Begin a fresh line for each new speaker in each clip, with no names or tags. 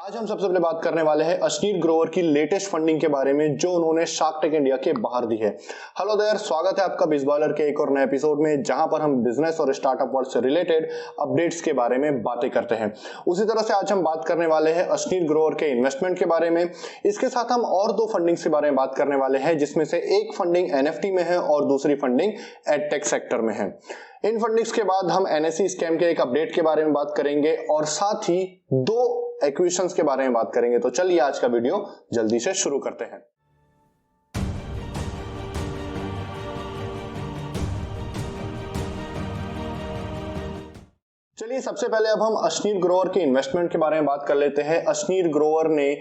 आज हम सबसे पहले बात करने वाले हैं अश्नीर ग्रोवर की लेटेस्ट फंडिंग के बारे में जो उन्होंने शार्क टेक इंडिया के बाहर दी है। हेलो देयर, स्वागत है आपका बिजबॉलर के एक और नए एपिसोड में जहां पर हम बिजनेस और स्टार्टअप वर्ल्ड से रिलेटेड अपडेट्स के बारे में बातें करते हैं। उसी तरह से आज हम बात करने वाले हैं अश्नीर ग्रोवर के इन्वेस्टमेंट के बारे में। इसके साथ हम और दो फंडिंग के बारे में बात करने वाले हैं जिसमें से एक फंडिंग एनएफटी में है और दूसरी फंडिंग एडटेक सेक्टर में है। इन फंडिंग्स के बाद हम एनएसई स्कैम के एक अपडेट के बारे में बात करेंगे और साथ ही दो एक्विजिशंस के बारे में बात करेंगे। तो चलिए आज का वीडियो जल्दी से शुरू करते हैं। चलिए सबसे पहले अब हम अश्नीर ग्रोवर के इन्वेस्टमेंट के बारे में बात कर लेते हैं। अश्नीर ग्रोवर ने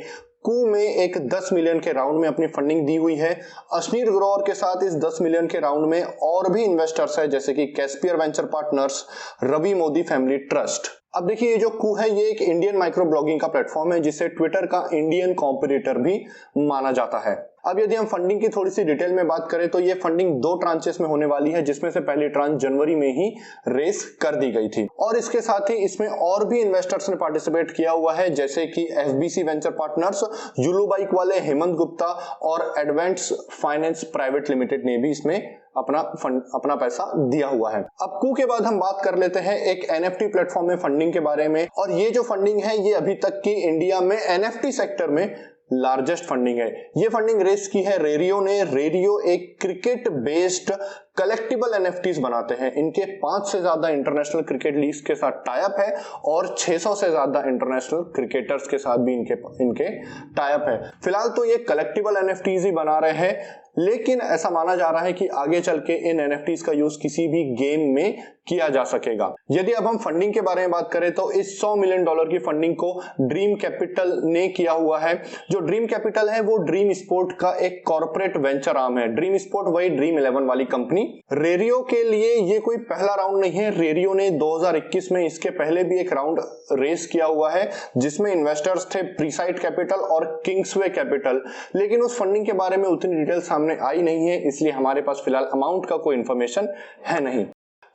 कू में एक 10 मिलियन के राउंड में अपनी फंडिंग दी हुई है। अश्नीर ग्रोवर के साथ इस 10 मिलियन के राउंड में और भी इन्वेस्टर्स है जैसे कि कैस्पियर venture partners, Ravi Modi family trust. अब देखिए ये जो कू है ये एक इंडियन माइक्रो ब्लॉगिंग का प्लेटफॉर्म है जिसे ट्विटर का इंडियन कॉम्पिटिटर भी माना जाता है। अब यदि हम फंडिंग की थोड़ी सी डिटेल में बात करें तो ये फंडिंग दो ट्रांचेस में होने वाली है जिसमें से पहली ट्रांच जनवरी में ही रेस कर दी गई थी और इसके साथ ही इसमें और भी इन्वेस्टर्स ने पार्टिसिपेट किया हुआ है जैसे कि एफबीसी वेंचर पार्टनर्स, युलू बाइक वाले हेमंत गुप्ता और एडवेंट्स फाइनेंस प्राइवेट लिमिटेड ने भी इसमें अपना पैसा दिया हुआ है। अब कू के बाद हम बात कर लेते हैं एक एनएफटी प्लेटफॉर्म में फंडिंग के बारे में और ये जो फंडिंग है ये अभी तक की इंडिया में एनएफटी सेक्टर में लार्जेस्ट फंडिंग है। ये फंडिंग रेस की है रेरियो ने। रेरियो एक क्रिकेट बेस्ड कलेक्टिबल एनएफटीज बनाते हैं। इनके 5 से ज्यादा इंटरनेशनल क्रिकेट लीग्स के साथ टाइप है और 600 से ज्यादा इंटरनेशनल क्रिकेटर्स के साथ भी इनके टाइप है। फिलहाल तो ये कलेक्टिबल एनएफटीज ही बना रहे हैं लेकिन ऐसा माना जा रहा है कि आगे चल के इन एनएफटीज का यूज किसी भी गेम में किया जा सकेगा। यदि अब हम फंडिंग के बारे में बात करें तो इस $100 मिलियन की फंडिंग को ड्रीम कैपिटल ने किया हुआ है। जो ड्रीम कैपिटल है वो ड्रीम स्पोर्ट का एक कॉर्पोरेट वेंचर आर्म है। ड्रीम स्पोर्ट वही ड्रीम 11 वाली कंपनी। रेरियो के लिए ये कोई पहला राउंड नहीं है। रेरियो ने 2021 में इसके पहले भी एक राउंड रेस किया हुआ है जिसमें इन्वेस्टर्स थे प्रीसाइड कैपिटल और किंग्सवे कैपिटल, लेकिन उस फंडिंग के बारे में उतनी डिटेल सामने आई नहीं है इसलिए हमारे पास फिलहाल अमाउंट का कोई इंफॉर्मेशन है नहीं।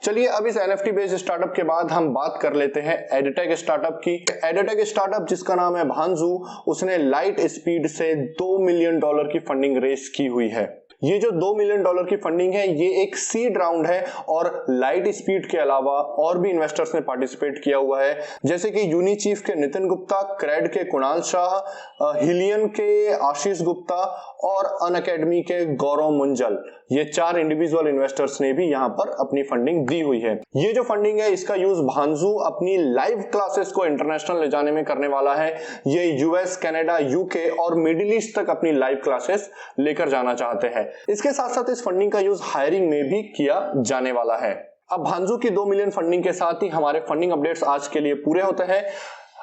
चलिए अब इस एनएफटी बेस्ड स्टार्टअप के बाद हम बात कर लेते हैं एडटेक स्टार्टअप की। एडटेक स्टार्टअप जिसका नाम है भांजू, उसने लाइट स्पीड से $2 मिलियन की फंडिंग रेस की हुई है। ये जो $2 मिलियन की फंडिंग है ये एक सीड राउंड है और लाइट स्पीड के अलावा और भी इन्वेस्टर्स ने पार्टिसिपेट किया हुआ है जैसे कि यूनिचीफ के नितिन गुप्ता, क्रेड के कुणाल शाह, हिलियन के आशीष गुप्ता और अनअकैडमी के गौरव मुंजल। ये 4 इंडिविजुअल इन्वेस्टर्स ने भी यहाँ पर अपनी फंडिंग दी हुई है। ये जो फंडिंग है इसका यूज भांजू अपनी लाइव क्लासेस को इंटरनेशनल ले जाने में करने वाला है। ये यूएस, कनाडा, यूके और मिडिल ईस्ट तक अपनी लाइव क्लासेस लेकर जाना चाहते हैं। इसके साथ साथ इस फंडिंग का यूज हायरिंग में भी किया जाने वाला है। अब भांजू की 2 मिलियन फंडिंग के साथ ही हमारे फंडिंग अपडेट्स आज के लिए पूरे होते हैं।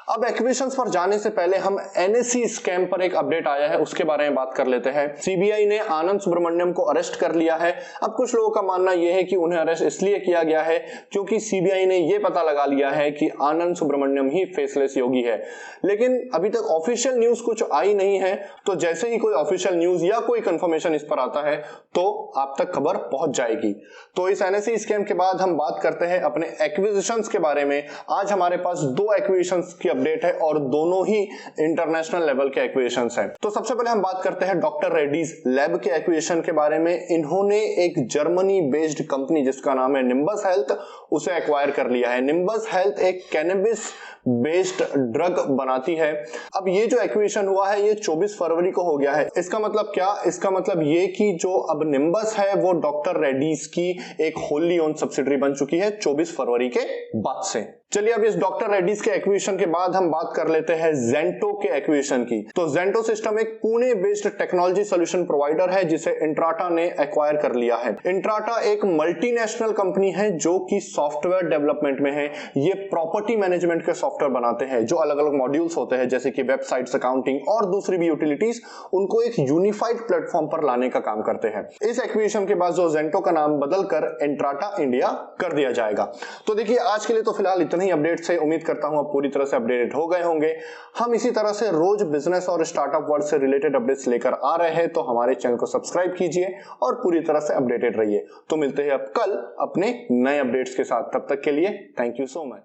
अब एक्विजिशंस पर जाने से पहले हम एनएसई स्कैम पर एक अपडेट आया है उसके बारे में बात कर लेते हैं। सीबीआई ने आनंद सुब्रमण्यम को अरेस्ट कर लिया है। अब कुछ लोगों का मानना यह है कि उन्हें अरेस्ट इसलिए किया गया है क्योंकि सीबीआई ने यह पता लगा लिया है कि आनंद सुब्रमण्यम ही फेसलेस योगी है, लेकिन अभी तक ऑफिशियल न्यूज कुछ आई नहीं है। तो जैसे ही कोई ऑफिशियल न्यूज या कोई कंफर्मेशन इस पर आता है तो आप तक खबर पहुंच जाएगी। तो इस एनएसई स्कैम के बाद हम बात करते हैं अपने एक्विजिशंस के बारे में। आज हमारे पास 2 एक्विजिशंस की अपडेट है और दोनों ही इंटरनेशनल लेवल के एक्विजिशंस हैं। तो सबसे पहले हम बात करते हैं डॉक्टर रेड्डीज लैब के एक्विजिशन के बारे में। इन्होंने एक जर्मनी बेस्ड कंपनी जिसका नाम है निम्बस हेल्थ उसे एक्वायर कर लिया है। निम्बस हेल्थ एक कैनबिस बेस्ड ड्रग बनाती है। अब ये जो एक्विजिशन हुआ है ये 24 फरवरी को हो गया है। इसका मतलब क्या? इसका मतलब ये कि जो अब निम्बस है वो डॉक्टर रेड्डीज की एक होली ओन सब्सिडरी बन चुकी है 24 फरवरी के बाद से। चलिए अब इस डॉक्टर रेड्डीज के एक्विजिशन के बाद हम बात कर लेते हैं जेंटो के एक्विजिशन की। तो जेंटो सिस्टम एक Pune based technology solution provider है जिसे इंट्राटा ने एक्वायर कर लिया है। इंट्राटा एक मल्टीनेशनल कंपनी है जो कि सॉफ्टवेयर डेवलपमेंट में है। ये प्रॉपर्टी मैनेजमेंट के सॉफ्टवेयर बनाते हैं जो अलग अलग मॉड्यूल्स होते हैं जैसे कि वेबसाइट्स, अकाउंटिंग और दूसरी भी यूटिलिटीज, उनको एक यूनिफाइड प्लेटफॉर्म पर लाने का काम करते हैं। इस एक्विजिशन के बाद जो जेंटो का नाम बदलकर इंट्राटा इंडिया कर दिया जाएगा। तो देखिए आज के लिए तो फिलहाल इतना ही अपडेट से। उम्मीद करता हूं आप पूरी तरह से अपडेटेड हो गए होंगे। हम इसी तरह से रोज बिजनेस और स्टार्टअप वर्ल्ड से रिलेटेड अपडेट्स लेकर आ रहे हैं, तो हमारे चैनल को सब्सक्राइब कीजिए और पूरी तरह से अपडेटेड रहिए। तो मिलते हैं अब कल अपने नए अपडेट्स के साथ। तब तक के लिए थैंक यू सो मच।